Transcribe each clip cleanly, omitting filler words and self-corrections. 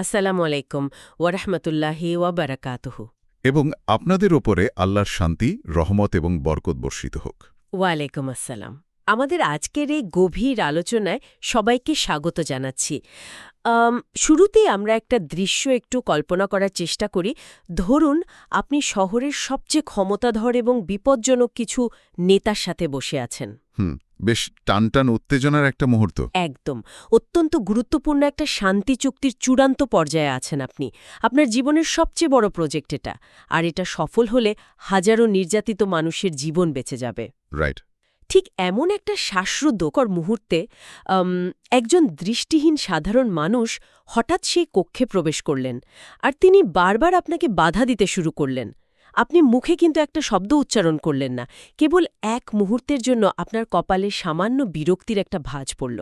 আসসালামু আলাইকুম ওয়ারাহমাতুল্লাহি ওয়াবারাকাতুহু। এবং আপনাদের ওপরে আল্লাহর শান্তি, রহমত এবং বরকত বর্ষিত হোক। ওয়ালাইকুম আসসালাম। আমাদের আজকের এই গভীর আলোচনায় সবাইকে স্বাগত জানাচ্ছি। শুরুতেই আমরা একটা দৃশ্য একটু কল্পনা করার চেষ্টা করি। ধরুন, আপনি শহরের সবচেয়ে ক্ষমতাধর এবং বিপজ্জনক কিছু নেতার সাথে বসে আছেন। বেশ টানটান উত্তেজনার একটা মুহূর্ত। একদম। অত্যন্ত গুরুত্বপূর্ণ একটা শান্তি চুক্তির চূড়ান্ত পর্যায়ে আছেন আপনি। আপনার জীবনের সবচেয়ে বড় প্রজেক্ট এটা। আর এটা সফল হলে হাজারো নির্যাতিত মানুষের জীবন বেঁচে যাবে। রাইট। ঠিক এমন একটা শ্বাসরুদ্ধকর মুহূর্তে একজন দৃষ্টিহীন সাধারণ মানুষ হঠাৎ সেই কক্ষে প্রবেশ করলেন। আর তিনি বারবার আপনাকে বাধা দিতে শুরু করলেন। আপনি মুখে কিন্তু একটা শব্দ উচ্চারণ করলেন না। কেবল এক মুহূর্তের জন্য আপনার কপালে সামান্য বিরক্তির একটা ভাঁজ পড়ল।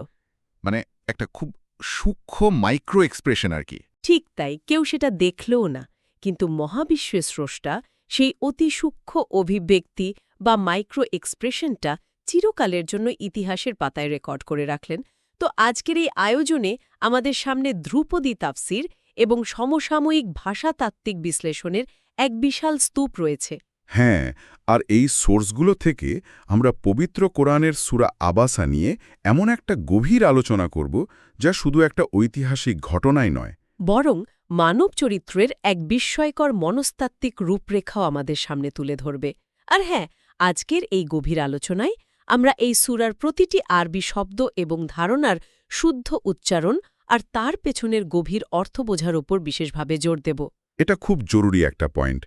মানে একটা খুব সূক্ষ্ম মাইক্রো এক্সপ্রেশন আর কি। ঠিক তাই, কেউ সেটা দেখলও না। কিন্তু মহাবিশ্বের স্রষ্টা সেই অতি সূক্ষ্ম অভিব্যক্তি বা মাইক্রো এক্সপ্রেশনটা চিরকালের জন্য ইতিহাসের পাতায় রেকর্ড করে রাখলেন। তো আজকের এই আয়োজনে আমাদের সামনে ধ্রুপদী তাফসির এবং সমসাময়িক ভাষাতাত্ত্বিক বিশ্লেষণের এক বিশাল স্তূপ রয়েছে। হ্যাঁ, আর এই সোর্সগুলো থেকে আমরা পবিত্র কোরআনের সূরা আবাসা নিয়ে এমন একটা গভীর আলোচনা করব যা শুধু একটা ঐতিহাসিক ঘটনাই নয়, বরং মানব চরিত্রের এক বিস্ময়কর মনস্তাত্ত্বিক রূপরেখাও আমাদের সামনে তুলে ধরবে। আর হ্যাঁ, আজকের এই গভীর আলোচনায় আমরা এই সূরার প্রতিটি আরবি শব্দ এবং ধারণার শুদ্ধ উচ্চারণ আর তার পেছনের গভীর অর্থ বোঝার ওপর বিশেষভাবে জোর দেব। এটা খুব জরুরি একটা পয়েন্ট।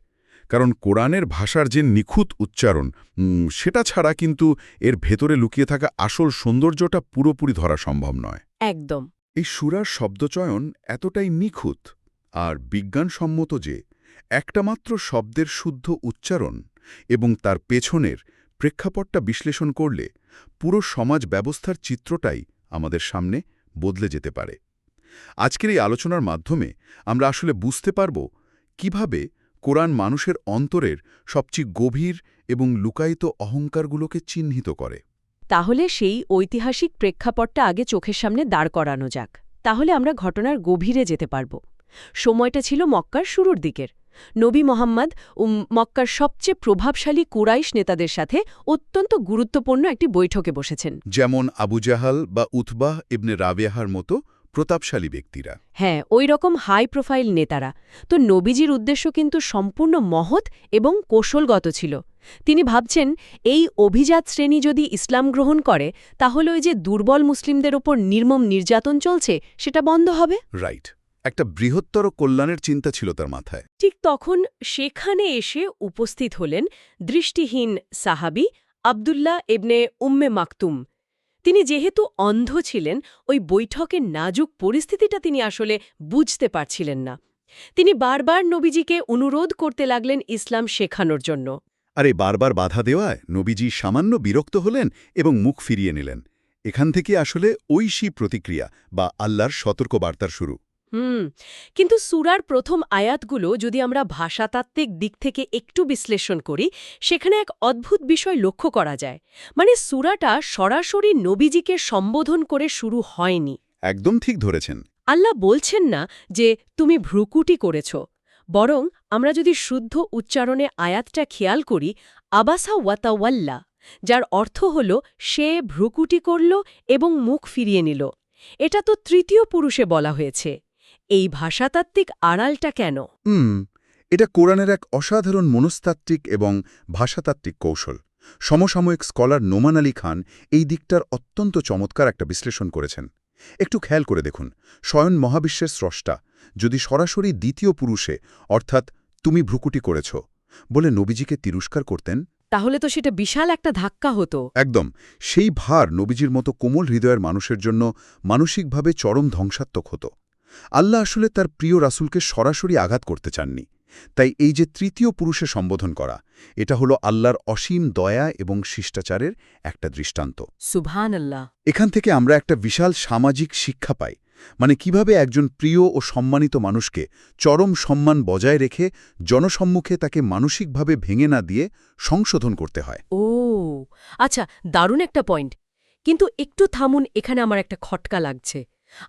কারণ কোরআনের ভাষার যে নিখুঁত উচ্চারণ, সেটা ছাড়া কিন্তু এর ভেতরে লুকিয়ে থাকা আসল সৌন্দর্যটা পুরোপুরি ধরা সম্ভব নয়। একদম। এই সূরার শব্দচয়ন এতটাই নিখুঁত আর বিজ্ঞানসম্মত যে একটা মাত্র শব্দের শুদ্ধ উচ্চারণ এবং তার পেছনের প্রেক্ষাপটটা বিশ্লেষণ করলে পুরো সমাজ ব্যবস্থার চিত্রটাই আমাদের সামনে বদলে যেতে পারে। আজকের এই আলোচনার মাধ্যমে আমরা আসলে বুঝতে পারব কিভাবে কোরআন মানুষের অন্তরের সবচেয়ে গভীর এবং লুকায়িত অহংকারগুলোকে চিহ্নিত করে। তাহলে সেই ঐতিহাসিক প্রেক্ষাপটটা আগে চোখের সামনে দাঁড় করানো যাক। তাহলে আমরা ঘটনার গভীরে যেতে পারব। সময়টা ছিল মক্কার শুরুর দিকের। নবী মোহাম্মদ মক্কার সবচেয়ে প্রভাবশালী কুরাইশ নেতাদের সাথে অত্যন্ত গুরুত্বপূর্ণ একটি বৈঠকে বসেছেন। যেমন আবু জাহাল বা উতবাহ ইবনে রাবিয়াহার মতো প্রতাপশালী ব্যক্তিরা। হ্যাঁ, ওই রকম হাই প্রোফাইল নেতারা। তো নবীজির উদ্দেশ্য কিন্তু সম্পূর্ণ মহৎ এবং কৌশলগত ছিল। তিনি ভাবছেন, এই অভিজাত শ্রেণী যদি ইসলাম গ্রহণ করে তাহলে ওই যে দুর্বল মুসলিমদের ওপর নির্মম নির্যাতন চলছে সেটা বন্ধ হবে। রাইট। একটা বৃহত্তর কল্যাণের চিন্তা ছিল তার মাথায়। ঠিক তখন সেখানে এসে উপস্থিত হলেন দৃষ্টিহীন সাহাবী আবদুল্লাহ ইবনে উম্মে মাকতুম। তিনি যেহেতু অন্ধ ছিলেন, ওই বৈঠকের নাজুক পরিস্থিতিটা তিনি আসলে বুঝতে পারছিলেন না। তিনি বারবার নবীজিকে অনুরোধ করতে লাগলেন ইসলাম শেখানোর জন্য। আর এই বারবার বাধা দেওয়ায় নবীজি সামান্য বিরক্ত হলেন এবং মুখ ফিরিয়ে নিলেন। এখান থেকে আসলে ঐশী প্রতিক্রিয়া বা আল্লাহর সতর্কবার্তার শুরু। কিন্তু সূরার প্রথম আয়াতগুলো যদি আমরা ভাষাতাত্ত্বিক দিক থেকে একটু বিশ্লেষণ করি, সেখানে এক অদ্ভুত বিষয় লক্ষ্য করা যায়। মানে সূরাটা সরাসরি নবীজিকে সম্বোধন করে শুরু হয়নি। একদম ঠিক ধরেছেন। আল্লাহ বলছেন না যে তুমি ভ্রুকুটি করেছ। বরং আমরা যদি শুদ্ধ উচ্চারণে আয়াতটা খেয়াল করি, আবাসা ওয়াতাওয়াল্লা, যার অর্থ হল সে ভ্রুকুটি করল এবং মুখ ফিরিয়ে নিল। এটা তো তৃতীয় পুরুষে বলা হয়েছে। এই ভাষাতাত্ত্বিক আড়ালটা কেন? এটা কোরআনের এক অসাধারণ মনস্তাত্ত্বিক এবং ভাষাতাত্ত্বিক কৌশল। সমসাময়িক স্কলার নোমান আলী খান এই দিকটার অত্যন্ত চমৎকার একটা বিশ্লেষণ করেছেন। একটু খেয়াল করে দেখুন, স্বয়ং মহাবিশ্বের স্রষ্টা যদি সরাসরি দ্বিতীয় পুরুষে অর্থাৎ তুমি ভ্রুকুটি করেছ বলে নবীজিকে তিরস্কার করতেন, তাহলে তো সেটা বিশাল একটা ধাক্কা হতো। একদম। সেই ভার নবীজির মতো কোমল হৃদয়ের মানুষের জন্য মানসিকভাবে চরম ধ্বংসাত্মক হতো। আল্লাহ আসলে তার প্রিয় রাসূলকে সরাসরি আঘাত করতে চাননি। তাই এই যে তৃতীয় পুরুষে সম্বোধন করা, এটা হলো আল্লাহর অসীম দয়া এবং শিষ্টাচারের একটা দৃষ্টান্ত। সুবহানাল্লাহ। এখান থেকে আমরা একটা বিশাল সামাজিক শিক্ষা পাই। মানে কিভাবে একজন প্রিয় ও সম্মানিত মানুষকে চরম সম্মান বজায় রেখে জনসম্মুখে তাকে মানসিকভাবে ভেঙে না দিয়ে সংশোধন করতে হয়। ও আচ্ছা, দারুণ একটা পয়েন্ট। কিন্তু একটু থামুন, এখানে আমার একটা খটকা লাগছে।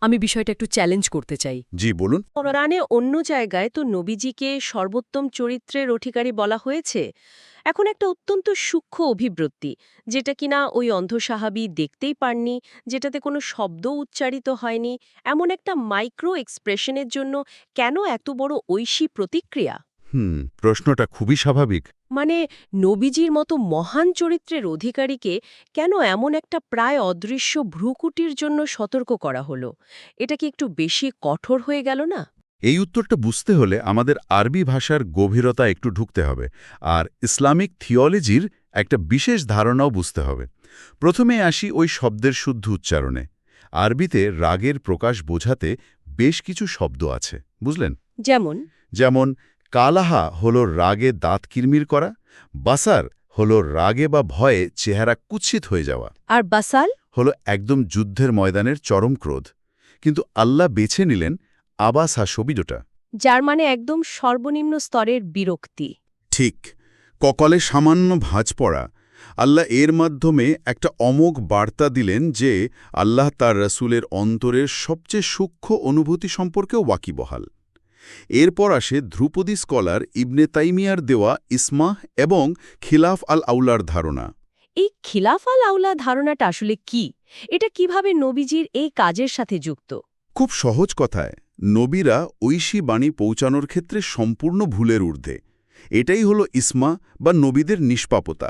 আমি বিষয়টা একটু চ্যালেঞ্জ করতে চাই। জি বলুন। কোরআনে অন্য জায়গায় তো নবীজিকে সর্বোত্তম চরিত্রের অধিকারী বলা হয়েছে। এখন একটা অত্যন্ত সূক্ষ্ম অভিব্যক্তি, যেটা কিনা ওই অন্ধ সাহাবী দেখতেই পাননি, যেটাতে কোনো শব্দ উচ্চারিত হয়নি, এমন একটা মাইক্রো এক্সপ্রেশনের জন্য কেন এত বড় ঐশী প্রতিক্রিয়া? প্রশ্নটা খুবই স্বাভাবিক। মানে নবীজির মতো মহান চরিত্রের অধিকারীকে কেন এমন একটা প্রায় অদৃশ্য ভ্রুকুটির জন্য সতর্ক করা হলো? এটা কি একটু বেশি কঠোর হয়ে গেল না? এই উত্তরটা বুঝতে হলে আমাদের আরবি ভাষার গভীরতা একটু ঢুকতে হবে, আর ইসলামিক থিওলজির একটা বিশেষ ধারণাও বুঝতে হবে। প্রথমে আসি ওই শব্দের শুদ্ধ উচ্চারণে। আরবিতে রাগের প্রকাশ বোঝাতে বেশ কিছু শব্দ আছে, বুঝলেন? যেমন যেমন কালাহা হলো রাগে দাঁত কিরমির করা, বাসার হলো রাগে বা ভয়ে চেহারা কুৎসিত হয়ে যাওয়া, আর বাসাল? হলো একদম যুদ্ধের ময়দানের চরম ক্রোধ। কিন্তু আল্লাহ বেছে নিলেন আবাসা শব্দটা। যার মানে একদম সর্বনিম্ন স্তরের বিরক্তি। ঠিক, কপালে সামান্য ভাঁজ পড়া। আল্লাহ এর মাধ্যমে একটা অমোঘ বার্তা দিলেন যে আল্লাহ তার রাসূলের অন্তরের সবচেয়ে সূক্ষ্ম অনুভূতি সম্পর্কেও ওয়াকিবহাল। এরপর আসে ধ্রুপদী স্কলার ইবনে তাইমিয়ার দেওয়া ইসমাহ এবং খিলাফ আল আউলার ধারণা। এই খিলাফ আল আউলা ধারণাটা আসলে কি? এটা কিভাবে নবীজির এই কাজের সাথে যুক্ত? খুব সহজ কথায়, নবীরা ঐশী বাণী পৌঁছানোর ক্ষেত্রে সম্পূর্ণ ভুলের ঊর্ধ্বে। এটাই হলো ইসমা বা নবীদের নিষ্পাপতা।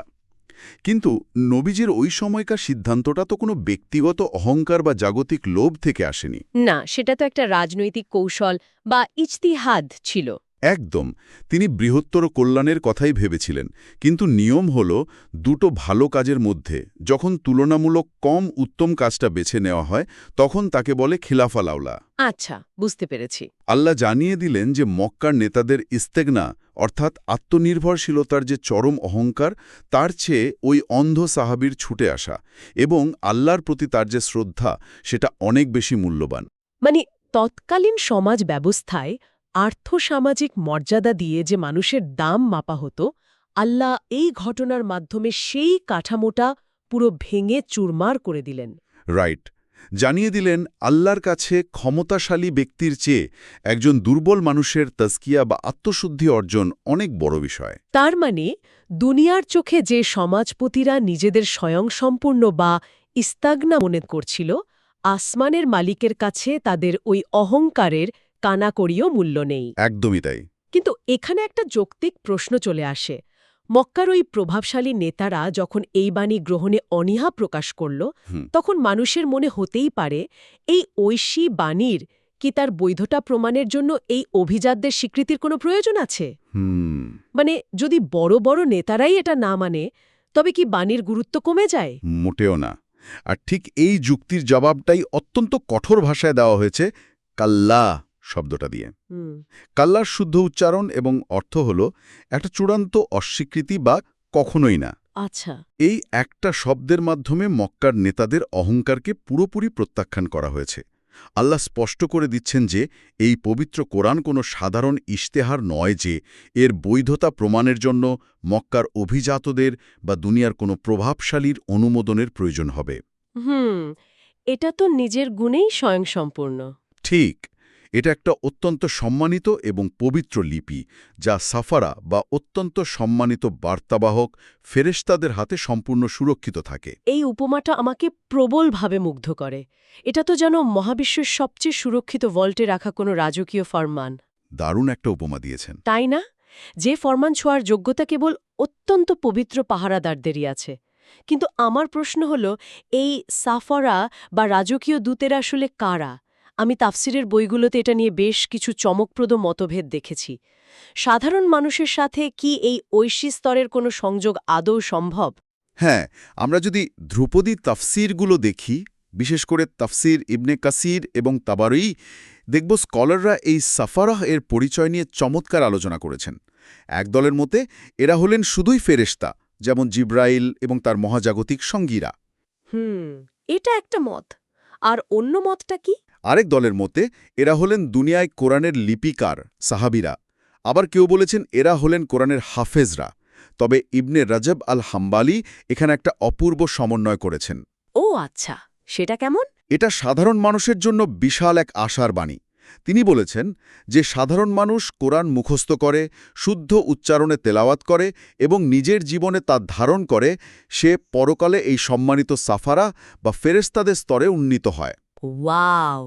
কিন্তু নবীজির ওই সময়কার সিদ্ধান্তটা তো কোনো ব্যক্তিগত অহংকার বা জাগতিক লোভ থেকে আসেনি। না, সেটা তো একটা রাজনৈতিক কৌশল বা ইজতিহাদ ছিল। একদম, তিনি বৃহত্তর কল্যাণের কথাই ভেবেছিলেন। কিন্তু নিয়ম হল দুটো ভালো কাজের মধ্যে যখন তুলনামূলক কম উত্তম কাজটা বেছে নেওয়া হয়, তখন তাকে বলে খিলাফা লাউলা। আচ্ছা, বুঝতে পেরেছি। আল্লাহ জানিয়ে দিলেন যে মক্কার নেতাদের ইস্তেগনা অর্থাৎ আত্মনির্ভরশীলতার যে চরম অহংকার, তার চেয়ে ওই অন্ধ সাহাবীর ছুটে আসা এবং আল্লাহর প্রতি তার যে শ্রদ্ধা, সেটা অনেক বেশি মূল্যবান। মানে তৎকালীন সমাজ ব্যবস্থায় আর্থসামাজিক মর্যাদা দিয়ে যে মানুষের দাম মাপা হতো, আল্লাহ এই ঘটনার মাধ্যমে সেই কাঠামোটা পুরো ভেঙে চুরমার করে দিলেন। রাইট, জানিয়ে দিলেন আল্লাহর কাছে ক্ষমতাশালী ব্যক্তির চেয়ে একজন দুর্বল মানুষের তাজকিয়া বা আত্মশুদ্ধি অর্জন অনেক বড় বিষয়। তার মানে দুনিয়ার চোখে যে সমাজপতিরা নিজেদের স্বয়ংসম্পূর্ণ বা ইস্তাগনা মনে করছিল, আসমানের মালিকের কাছে তাদের ওই অহংকারের কানাকড়িও মূল্য নেই। একদমই তাই। কিন্তু এখানে একটা যৌক্তিক প্রশ্ন চলে আসে। মক্কার ওই প্রভাবশালী নেতারা যখন এই বাণী গ্রহণে অনীহা প্রকাশ করল, তখন মানুষের মনে হতেই পারে এই ঐশী বাণীর কি তার বৈধতা প্রমাণের জন্য এই অভিজাতদের স্বীকৃতির কোনো প্রয়োজন আছে? মানে যদি বড় বড় নেতারাই এটা না মানে, তবে কি বাণীর গুরুত্ব কমে যায়? মোটেও না। আর ঠিক এই যুক্তির জবাবটাই অত্যন্ত কঠোর ভাষায় দেওয়া হয়েছে কাল্লা শব্দটা দিয়ে। কাল্লার শুদ্ধ উচ্চারণ এবং অর্থ হল একটা চূড়ান্ত অস্বীকৃতি বা কখনোই না। আচ্ছা। এই একটা শব্দের মাধ্যমে মক্কার নেতাদের অহংকারকে পুরোপুরি প্রত্যাখ্যান করা হয়েছে। আল্লাহ স্পষ্ট করে দিচ্ছেন যে এই পবিত্র কোরআন কোনো সাধারণ ইশতেহার নয়, যে এর বৈধতা প্রমাণের জন্য মক্কার অভিজাতদের বা দুনিয়ার কোনো প্রভাবশালীর অনুমোদনের প্রয়োজন হবে। এটা তো নিজের গুণেই স্বয়ংসম্পূর্ণ। ঠিক, এটা একটা অত্যন্ত সম্মানিত এবং পবিত্র লিপি, যা সাফারা বা অত্যন্ত সম্মানিত বার্তাবাহক ফেরেশতাদের হাতে সম্পূর্ণ সুরক্ষিত থাকে। এই উপমাটা আমাকে প্রবলভাবে মুগ্ধ করে। এটা তো যেন মহাবিশ্বের সবচেয়ে সুরক্ষিত ভল্টে রাখা কোনো রাজকীয় ফরমান। দারুণ একটা উপমা দিয়েছেন। তাই না? যে ফরমান ছোঁয়ার যোগ্যতা কেবল অত্যন্ত পবিত্র পাহারাদারদেরই আছে। কিন্তু আমার প্রশ্ন হল, এই সাফারা বা রাজকীয় দূতেরা আসলে কারা? আমি তাফসিরের বইগুলোতে এটা নিয়ে বেশ কিছু চমকপ্রদ মতভেদ দেখেছি। সাধারণ মানুষের সাথে কি এই ঐশী স্তরের কোনো সংযোগ আদৌ সম্ভব? হ্যাঁ, আমরা যদি ধ্রুপদী তাফসিরগুলো দেখি, বিশেষ করে তাফসির ইবনে কাসির এবং তাবারী, দেখব স্কলাররা এই সাফারাহ এর পরিচয় নিয়ে চমৎকার আলোচনা করেছেন। একদলের মতে এরা হলেন শুধুই ফেরেশতা, যেমন জিব্রাইল এবং তার মহাজাগতিক সঙ্গীরা। এটা একটা মত। আর অন্য মতটা কি? আরেক দলের মতে এরা হলেন দুনিয়ায় কোরআনের লিপিকার, সাহাবীরা। আবার কেউ বলেছেন এরা হলেন কোরআনের হাফেজরা। তবে ইবনে রাজব আল হাম্বালি এখানে একটা অপূর্ব সমন্বয় করেছেন। ও আচ্ছা, সেটা কেমন? এটা সাধারণ মানুষের জন্য বিশাল এক আশার বাণী। তিনি বলেছেন যে সাধারণ মানুষ কোরআন মুখস্থ করে, শুদ্ধ উচ্চারণে তেলাওয়াত করে এবং নিজের জীবনে তা ধারণ করে, সে পরকালে এই সম্মানিত সাফারা বা ফেরেশতাদের স্তরে উন্নীত হয়। ওয়াও!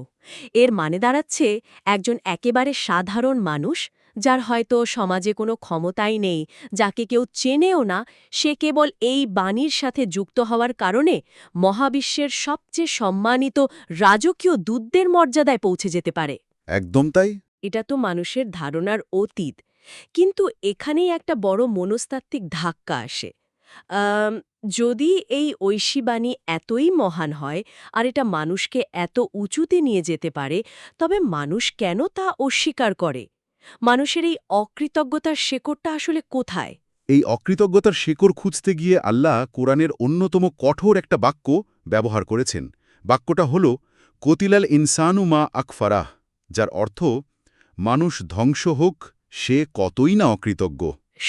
এর মানে দাঁড়াচ্ছে একজন একেবারে সাধারণ মানুষ, যার হয়তো সমাজে কোনো ক্ষমতাই নেই, যাকে কেউ চেনেও না, সে কেবল এই বাণীর সাথে যুক্ত হওয়ার কারণে মহাবিশ্বের সবচেয়ে সম্মানিত রাজকীয় দূতদের মর্যাদায় পৌঁছে যেতে পারে। একদম তাই। এটা তো মানুষের ধারণার অতীত। কিন্তু এখানেই একটা বড় মনস্তাত্ত্বিক ধাক্কা আসে। আম, যদি এই ঐশী বাণী এতই মহান হয় আর এটা মানুষকে এত উঁচুতে নিয়ে যেতে পারে, তবে মানুষ কেন তা অস্বীকার করে? মানুষের এই অকৃতজ্ঞতার শেকড়টা আসলে কোথায়? এই অকৃতজ্ঞতার শেকড় খুঁজতে গিয়ে আল্লাহ কোরআনের অন্যতম কঠোর একটা বাক্য ব্যবহার করেছেন। বাক্যটা হল কতিলাল ইনসানু মা আকফারাহ, যার অর্থ মানুষ ধ্বংস হোক, সে কতই না অকৃতজ্ঞ।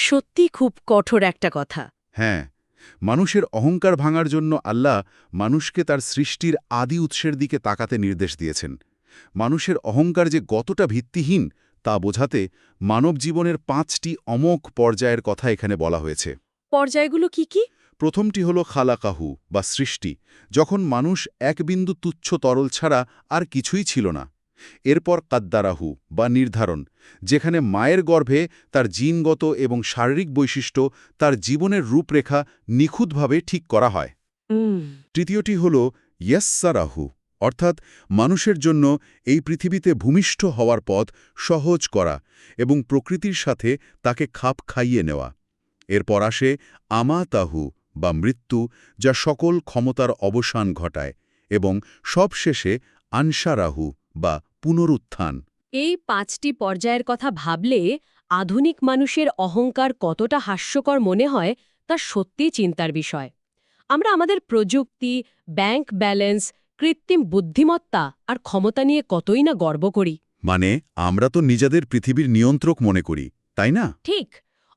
সত্যি খুব কঠোর একটা কথা। হ্যাঁ, মানুষের অহংকার ভাঙার জন্য আল্লাহ মানুষকে তার সৃষ্টির আদি উৎসের দিকে তাকাতে নির্দেশ দিয়েছেন। মানুষের অহংকার যে কতটা ভিত্তিহীন তা বোঝাতে মানব জীবনের 5টি অমোঘ পর্যায়ের কথা এখানে বলা হয়েছে। পর্যায়গুলো কি কি? প্রথমটি হল খালাকাহু বা সৃষ্টি, যখন মানুষ এক বিন্দু তুচ্ছ তরল ছাড়া আর কিছুই ছিল না। এরপর কাদ্দারাহু বা নির্ধারণ, যেখানে মায়ের গর্ভে তার জিনগত এবং শারীরিক বৈশিষ্ট্য, তার জীবনের রূপরেখা নিখুঁতভাবে ঠিক করা হয়। তৃতীয়টি হল ইয়াস্সারাহু, অর্থাৎ মানুষের জন্য এই পৃথিবীতে ভূমিষ্ঠ হওয়ার পথ সহজ করা এবং প্রকৃতির সাথে তাকে খাপ খাইয়ে নেওয়া। এরপর আসে আমাতাহু বা মৃত্যু, যা সকল ক্ষমতার অবসান ঘটায়, এবং সবশেষে আনশারাহু বা পুনরুত্থান। এই 5টি পর্যায়ের কথা ভাবলে আধুনিক মানুষের অহংকার কতটা হাস্যকর মনে হয় তা সত্যিই চিন্তার বিষয়। আমরা আমাদের প্রযুক্তি, ব্যাংক ব্যালেন্স, কৃত্রিম বুদ্ধিমত্তা আর ক্ষমতা নিয়ে কতই না গর্ব করি। মানে আমরা তো নিজেদের পৃথিবীর নিয়ন্ত্রক মনে করি, তাই না? ঠিক।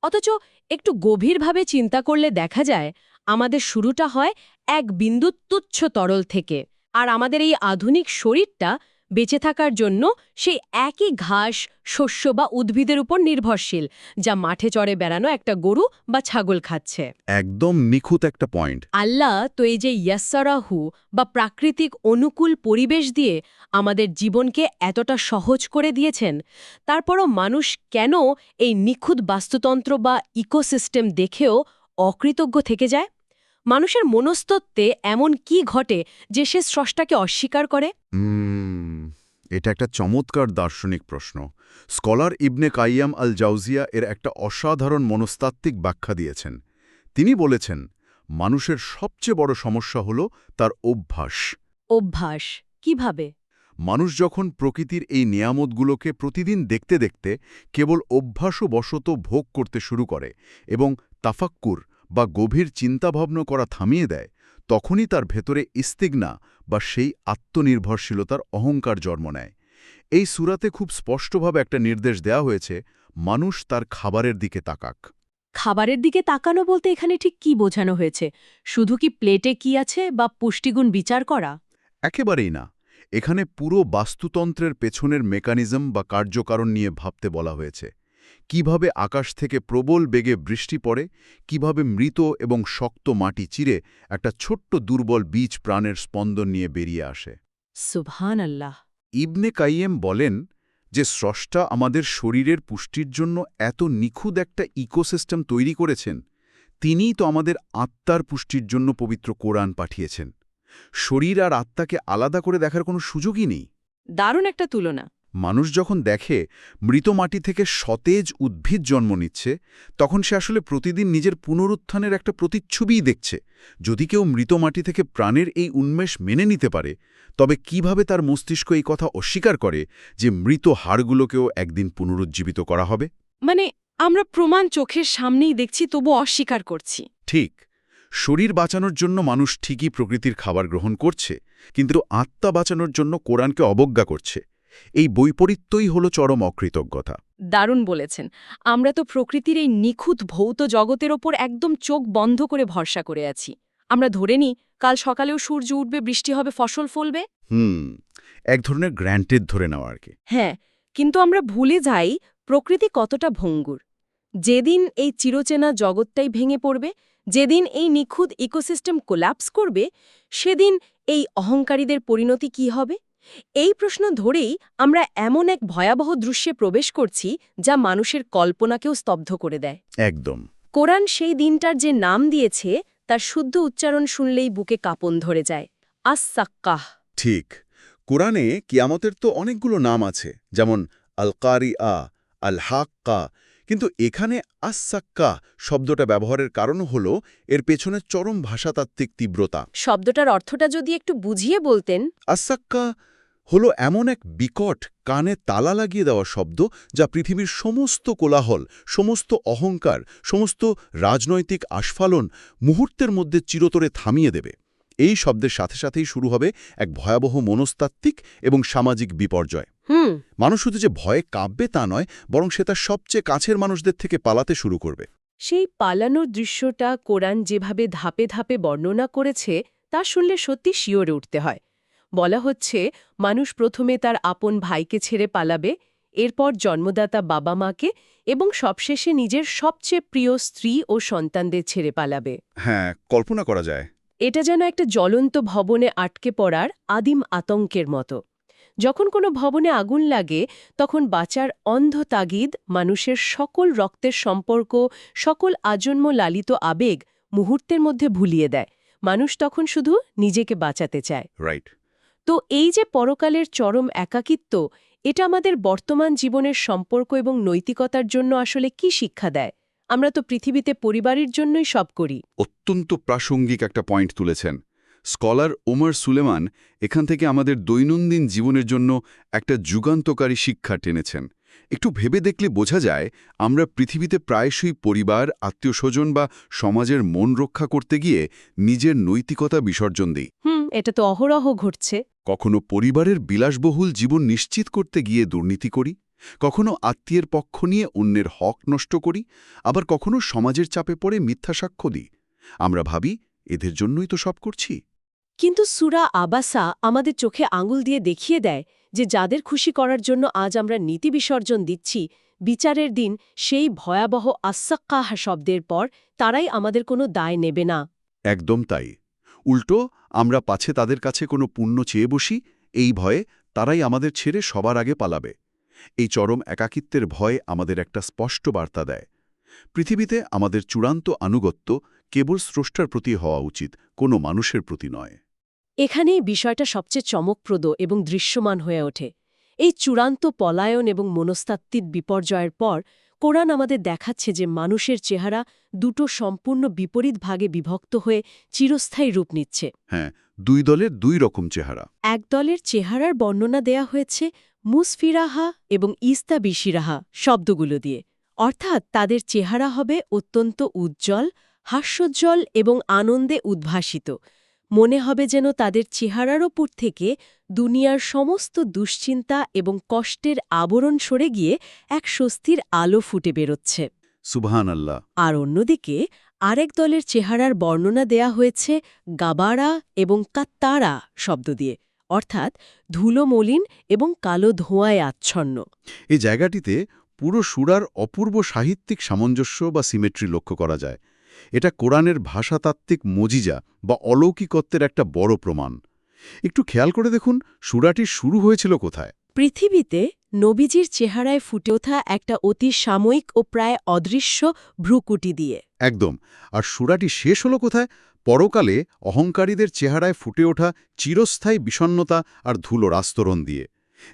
অথচ একটু গভীরভাবে চিন্তা করলে দেখা যায় আমাদের শুরুটা হয় এক বিন্দু তুচ্ছ তরল থেকে, আর আমাদের এই আধুনিক শরীরটা বেঁচে থাকার জন্য সেই একই ঘাস, শস্য বা উদ্ভিদের উপর নির্ভরশীল, যা মাঠে চড়ে বেড়ানো একটা গরু বা ছাগল খাচ্ছে। একদম নিখুঁত একটা পয়েন্ট। আল্লাহ তো এই যে ইয়াস্সারাহু বা প্রাকৃতিক অনুকূল পরিবেশ দিয়ে আমাদের জীবনকে এতটা সহজ করে দিয়েছেন, তারপরও মানুষ কেন এই নিখুঁত বাস্তুতন্ত্র বা ইকোসিস্টেম দেখেও অকৃতজ্ঞ থেকে যায়? মানুষের মনস্তত্ত্বে এমন কি ঘটে যে সে স্রষ্টাকে অস্বীকার করে? এটা একটা চমৎকার দার্শনিক প্রশ্ন। স্কলার ইবনে কাইয়াম আল জাউজিয়া এর একটা অসাধারণ মনস্তাত্ত্বিক ব্যাখ্যা দিয়েছেন। তিনি বলেছেন, মানুষের সবচেয়ে বড় সমস্যা হল তার অভ্যাস। অভ্যাস কিভাবে? মানুষ যখন প্রকৃতির এই নিয়ামতগুলোকে প্রতিদিন দেখতে দেখতে কেবল অভ্যাসবশত ভোগ করতে শুরু করে এবং তাফাক্কুর বা গভীর চিন্তাভাবনা করা থামিয়ে দেয়, তখনই তার ভেতরে ইস্তিগনা বা সেই আত্মনির্ভরশীলতার অহংকার জন্ম নেয়। এই সূরাতে খুব স্পষ্টভাবে একটা নির্দেশ দেওয়া হয়েছে, মানুষ তার খাবারের দিকে তাকাক। খাবারের দিকে তাকানো বলতে এখানে ঠিক কি বোঝানো হয়েছে? শুধু কি প্লেটে কি আছে বা পুষ্টিগুণ বিচার করা? একেবারেই না। এখানে পুরো বাস্তুতন্ত্রের পেছনের মেকানিজম বা কার্যকারণ নিয়ে ভাবতে বলা হয়েছে। কিভাবে আকাশ থেকে প্রবল বেগে বৃষ্টি পড়ে, কিভাবে মৃত এবং শক্ত মাটি চিরে একটা ছোট্ট দুর্বল বীজ প্রাণের স্পন্দন নিয়ে বেরিয়ে আসে। সুবহানাল্লাহ। ইবনে কাইয়েম বলেন যে স্রষ্টা আমাদের শরীরের পুষ্টির জন্য এত নিখুঁত একটা ইকোসিস্টেম তৈরি করেছেন, তিনিই তো আমাদের আত্মার পুষ্টির জন্য পবিত্র কোরআন পাঠিয়েছেন। শরীর আর আত্মাকে আলাদা করে দেখার কোনো সুযোগই নেই। দারুণ একটা তুলনা। মানুষ যখন দেখে মৃত মাটি থেকে সতেজ উদ্ভিদ জন্ম নিচ্ছে, তখন সে আসলে প্রতিদিন নিজের পুনরুত্থানের একটা প্রতিচ্ছবিই দেখছে। যদি কেউ মৃত মাটি থেকে প্রাণের এই উন্মেষ মেনে নিতে পারে, তবে কিভাবে তার মস্তিষ্ক এই কথা অস্বীকার করে যে মৃত হাড়গুলোকেও একদিন পুনরুজ্জীবিত করা হবে? মানে আমরা প্রমাণ চোখের সামনেই দেখছি, তবু অস্বীকার করছি। ঠিক। শরীর বাঁচানোর জন্য মানুষ ঠিকই প্রকৃতির খাবার গ্রহণ করছে, কিন্তু আত্মা বাঁচানোর জন্য কোরআনকে অবজ্ঞা করছে। এই বৈপরীত্যই হল চরম অকৃতজ্ঞতা। দারুণ বলেছেন। আমরা তো প্রকৃতির এই নিখুঁত ভৌত জগতের ওপর একদম চোখ বন্ধ করে ভরসা করে আছি। আমরা ধরে নিই কাল সকালেও সূর্য উঠবে, বৃষ্টি হবে, ফসল ফলবে। এক ধরনের গ্র্যান্টেড ধরে নেওয়া আর কি। হ্যাঁ, কিন্তু আমরা ভুলে যাই প্রকৃতি কতটা ভঙ্গুর। যেদিন এই চিরচেনা জগৎটাই ভেঙে পড়বে, যেদিন এই নিখুঁত ইকোসিস্টেম কোল্যাপস করবে, সেদিন এই অহংকারীদের পরিণতি কি হবে? এই প্রশ্ন ধরেই আমরা এমন এক ভয়াবহ দৃশ্যে প্রবেশ করছি যা মানুষের কল্পনাকেও স্তব্ধ করে দেয়। একদম। কোরআন সেই দিনটার যে নাম দিয়েছে তার শুদ্ধ উচ্চারণ শুনলেই বুকে কাঁপন ধরে যায়। আস-সাক্কাহ। ঠিক। কোরআনে কিয়ামতের তো অনেকগুলো নাম আছে, যেমন আল কারিআ, আল হাক্কা, কিন্তু এখানে আস-সাক্কাহ শব্দটা ব্যবহারের কারণ হল এর পেছনে চরম ভাষাতাত্ত্বিক তীব্রতা। শব্দটার অর্থটা যদি একটু বুঝিয়ে বলতেন। আস-সাক্কাহ হল এমন এক বিকট, কানে তালা লাগিয়ে দেওয়া শব্দ যা পৃথিবীর সমস্ত কোলাহল, সমস্ত অহংকার, সমস্ত রাজনৈতিক আস্ফালন মুহূর্তের মধ্যে চিরতরে থামিয়ে দেবে। এই শব্দের সাথে সাথেই শুরু হবে এক ভয়াবহ মনস্তাত্ত্বিক এবং সামাজিক বিপর্যয়। মানুষ শুধু যে ভয়ে কাঁপবে তা নয়, বরং সে তার সবচেয়ে কাছের মানুষদের থেকে পালাতে শুরু করবে। সেই পালানোর দৃশ্যটা কোরআন যেভাবে ধাপে ধাপে বর্ণনা করেছে তা শুনলে সত্যি শিওরে উঠতে হয়। বলা হচ্ছে, মানুষ প্রথমে তার আপন ভাইকে ছেড়ে পালাবে, এরপর জন্মদাতা বাবা মাকে এবং সবশেষে নিজের সবচেয়ে প্রিয় স্ত্রী ও সন্তানদের ছেড়ে পালাবে। হ্যাঁ, কল্পনা করা যায়। এটা যেন একটা জ্বলন্ত ভবনে আটকে পড়ার আদিম আতঙ্কের মতো। যখন কোনো ভবনে আগুন লাগে তখন বাঁচার অন্ধ তাগিদ মানুষের সকল রক্তের সম্পর্ক, সকল আজন্ম লালিত আবেগ মুহূর্তের মধ্যে ভুলিয়ে দেয়। মানুষ তখন শুধু নিজেকে বাঁচাতে চায়। রাইট। তো এই যে পরকালের চরম একাকিত্ব, এটা আমাদের বর্তমান জীবনের সম্পর্ক এবং নৈতিকতার জন্য আসলে কি শিক্ষা দেয়? আমরা তো পৃথিবীতে পরিবারের জন্যই সব করি। অত্যন্ত প্রাসঙ্গিক একটা পয়েন্ট তুলেছেন। স্কলার ওমর সুলেমান এখান থেকে আমাদের দৈনন্দিন জীবনের জন্য একটা যুগান্তকারী শিক্ষা টেনেছেন। একটু ভেবে দেখলে বোঝা যায় আমরা পৃথিবীতে প্রায়শই পরিবার, আত্মীয়স্বজন বা সমাজের মন রক্ষা করতে গিয়ে নিজের নৈতিকতা বিসর্জন দিই। এটা তো অহরহ ঘটছে। কখনো পরিবারের বিলাসবহুল জীবন নিশ্চিত করতে গিয়ে দুর্নীতি করি, কখনো আত্মীয়ের পক্ষ নিয়ে অন্যের হক নষ্ট করি, আবার কখনো সমাজের চাপে পড়ে মিথ্যা সাক্ষ্য দিই। আমরা ভাবি এদের জন্যই তো সব করছি। কিন্তু সূরা আবাসা আমাদের চোখে আঙুল দিয়ে দেখিয়ে দেয় যে যাদের খুশি করার জন্য আজ আমরা নীতি বিসর্জন দিচ্ছি, বিচারের দিন সেই ভয়াবহ আস-সাক্কাহ শব্দের পর তারাই আমাদের কোনো দায় নেবে না। একদম তাই। উল্টো আমরা পাছে তাদের কাছে কোনো পুণ্য চেয়ে বসি, এই ভয়ে তারাই আমাদের ছেড়ে সবার আগে পালাবে। এই চরম একাকিত্বের ভয় আমাদের একটা স্পষ্ট বার্তা দেয়। পৃথিবীতে আমাদের চূড়ান্ত আনুগত্য কেবল স্রষ্টার প্রতি হওয়া উচিত, কোনো মানুষের প্রতি নয়। এখানেই বিষয়টা সবচেয়ে চমকপ্রদ এবং দৃশ্যমান হয়ে ওঠে। এই চূড়ান্ত পলায়ন এবং মনস্তাত্ত্বিক বিপর্যয়ের পর কোরআন আমাদের দেখাচ্ছে যে মানুষের চেহারা দুটো সম্পূর্ণ বিপরীত ভাগে বিভক্ত হয়ে চিরস্থায়ী রূপ নিচ্ছে। হ্যাঁ, দুই দলের দুই রকম চেহারা। এক দলের চেহারার বর্ণনা দেয়া হয়েছে মুসফিরাহা এবং ইস্তাবিশিরাহা শব্দগুলো দিয়ে, অর্থাৎ তাদের চেহারা হবে অত্যন্ত উজ্জ্বল, হাস্যোজ্জ্বল এবং আনন্দে উদ্ভাসিত। মনে হবে যেন তাদের চেহারার ওপর থেকে দুনিয়ার সমস্ত দুশ্চিন্তা এবং কষ্টের আবরণ সরে গিয়ে এক স্বস্তির আলো ফুটে বেরোচ্ছে। সুবহানাল্লাহ। আর অন্যদিকে আরেক দলের চেহারার বর্ণনা দেয়া হয়েছে গাবারা এবং কাত্তারা শব্দ দিয়ে, অর্থাৎ ধুলো মলিন এবং কালো ধোঁয়ায় আচ্ছন্ন। এই জায়গাটিতে পুরো সূরার অপূর্ব সাহিত্যিক সামঞ্জস্য বা সিমেট্রি লক্ষ্য করা যায়। এটা কোরআনের ভাষাতাত্ত্বিক মজিজা বা অলৌকিকত্বের একটা বড় প্রমাণ। একটু খেয়াল করে দেখুন, সূরাটি শুরু হয়েছিল কোথায়? পৃথিবীতে নবীজির চেহারায় ফুটে ওঠা একটা অতি সাময়িক ও প্রায় অদৃশ্য ভ্রুকুটি দিয়ে। একদম। আর সূরাটি শেষ হলো কোথায়? পরকালে অহংকারীদের চেহারায় ফুটে ওঠা চিরস্থায়ী বিষণ্ণতা আর ধুলোর আস্তরণ দিয়ে।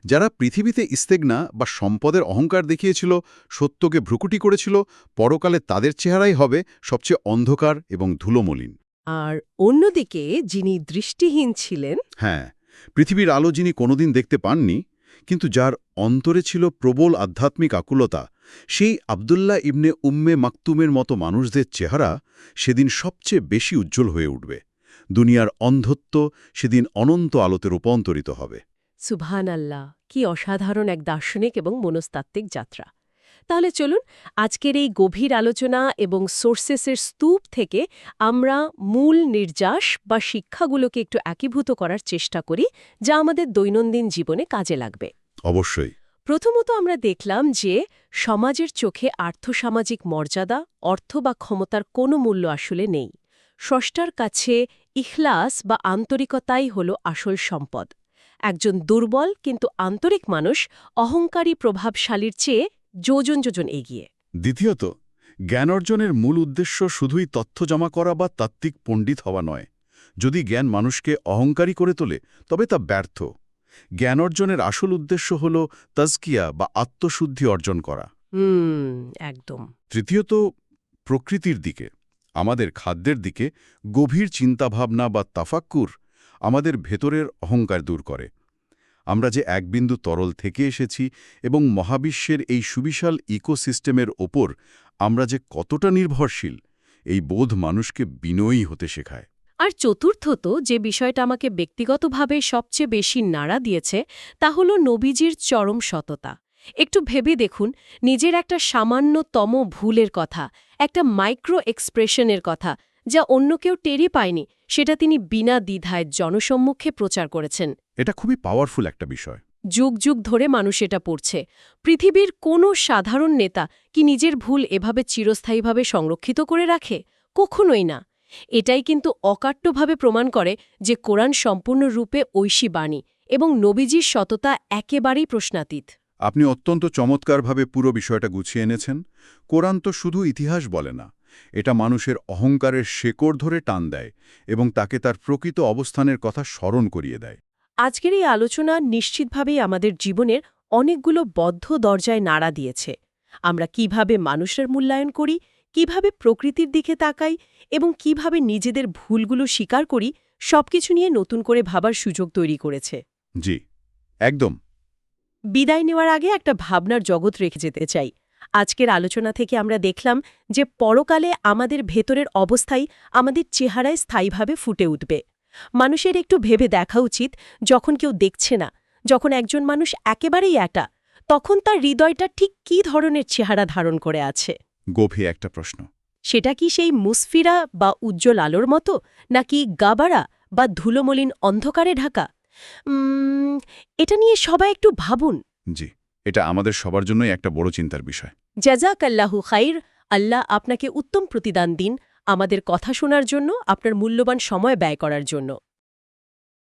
যারা পৃথিবীতে ইস্তেগনা বা সম্পদের অহংকার দেখিয়েছিল, সত্যকে ভ্রুকুটি করেছিল, পরকালে তাদের চেহারাই হবে সবচেয়ে অন্ধকার এবং ধুলোমলিন। আর অন্যদিকে যিনি দৃষ্টিহীন ছিলেন, হ্যাঁ, পৃথিবীর আলো যিনি কোনোদিন দেখতে পাননি, কিন্তু যার অন্তরে ছিল প্রবল আধ্যাত্মিক আকুলতা, সেই আবদুল্লাহ ইবনে উম্মে মাকতুমের মতো মানুষদের চেহারা সেদিন সবচেয়ে বেশি উজ্জ্বল হয়ে উঠবে। দুনিয়ার অন্ধত্ব সেদিন অনন্ত আলোতে রূপান্তরিত হবে। সুবহানাল্লাহ, কি অসাধারণ এক দার্শনিক এবং মনস্তাত্ত্বিক যাত্রা। তাহলে চলুন আজকের এই গভীর আলোচনা এবং সোর্সেসের স্তূপ থেকে আমরা মূল নির্যাস বা শিক্ষাগুলোকে একটু একীভূত করার চেষ্টা করি, যা আমাদের দৈনন্দিন জীবনে কাজে লাগবে। অবশ্যই। প্রথমত আমরা দেখলাম যে সমাজের চোখে আর্থসামাজিক মর্যাদা, অর্থ বা ক্ষমতার কোনো মূল্য আসলে নেই। স্রষ্টার কাছে ইখলাস বা আন্তরিকতাই হল আসল সম্পদ। একজন দুর্বল কিন্তু আন্তরিক মানুষ অহংকারী প্রভাবশালীর চেয়ে যোজন যোজন এগিয়ে। দ্বিতীয়ত, জ্ঞান অর্জনের মূল উদ্দেশ্য শুধুই তথ্য জমা করা বা তাত্ত্বিক পণ্ডিত হওয়া নয়। যদি জ্ঞান মানুষকে অহংকারী করে তোলে, তবে তা ব্যর্থ। জ্ঞান অর্জনের আসল উদ্দেশ্য হল তাজকিয়া বা আত্মশুদ্ধি অর্জন করা। একদম। তৃতীয়ত, প্রকৃতির দিকে, আমাদের খাদ্যের দিকে গভীর চিন্তাভাবনা বা তাফাক্কুর আমাদের ভেতরের অহংকার দূর করে। আমরা যে এক বিন্দু তরল থেকে এসেছি এবং মহাবিশ্বের এই সুবিশাল ইকোসিস্টেমের ওপর আমরা যে কতটা নির্ভরশীল, এই বোধ মানুষকে বিনয়ী হতে শেখায়। আর চতুর্থত যে বিষয়টা আমাকে ব্যক্তিগতভাবে সবচেয়ে বেশি নাড়া দিয়েছে তা হল নবীজির চরম সততা। একটু ভেবে দেখুন, নিজের একটা সামান্যতম ভুলের কথা, একটা মাইক্রো এক্সপ্রেশনের কথা, যা অন্য কেউ টেরই পায়নি, সেটা তিনি বিনা দ্বিধায় জনসম্মুখে প্রচার করেছেন। এটা খুবই পাওয়ারফুল একটা বিষয়। যুগ যুগ ধরে মানুষ এটা পড়ছে। পৃথিবীর কোনো সাধারণ নেতা কি নিজের ভুল এভাবে চিরস্থায়ীভাবে সংরক্ষিত করে রাখে? কখনোই না। এটাই কিন্তু অকাট্যভাবে প্রমাণ করে যে কোরআন সম্পূর্ণরূপে ঐশী বাণী এবং নবীজির সততা একেবারেই প্রশ্নাতীত। আপনি অত্যন্ত চমৎকারভাবে পুরো বিষয়টা গুছিয়ে এনেছেন। কোরআন তো শুধু ইতিহাস বলে না, এটা মানুষের অহংকারের শেকড় ধরে টান দেয় এবং তাকে তার প্রকৃত অবস্থানের কথা স্মরণ করিয়ে দেয়। আজকের এই আলোচনা নিশ্চিতভাবেই আমাদের জীবনের অনেকগুলো বদ্ধ দরজায় নাড়া দিয়েছে। আমরা কিভাবে মানুষের মূল্যায়ন করি, কিভাবে প্রকৃতির দিকে তাকাই এবং কিভাবে নিজেদের ভুলগুলো স্বীকার করি, সবকিছু নিয়ে নতুন করে ভাবার সুযোগ তৈরি করেছে। জি, একদম। বিদায় নেওয়ার আগে একটা ভাবনার জগৎ রেখে যেতে চাই। আজকের আলোচনা থেকে আমরা দেখলাম যে পরকালে আমাদের ভেতরের অবস্থাই আমাদের চেহারায় স্থায়ীভাবে ফুটে উঠবে। মানুষের একটু ভেবে দেখা উচিত, যখন কেউ দেখছে না, যখন একজন মানুষ একেবারেই একা, তখন তার হৃদয়টা ঠিক কী ধরনের চেহারা ধারণ করে আছে। গভীর একটা প্রশ্ন। সেটা কি সেই মুসফিরা বা উজ্জ্বল আলোর মতো, নাকি গাবারা বা ধুলোমলিন অন্ধকারে ঢাকা? এটা নিয়ে সবাই একটু ভাবুন। জি, এটা আমাদের সবার জন্যই একটা বড় চিন্তার বিষয়। জাযাকাল্লাহু খাইর। আল্লাহ আপনাকে উত্তম প্রতিদান দিন আমাদের কথা শোনার জন্য, আপনার মূল্যবান সময় ব্যয় করার জন্য।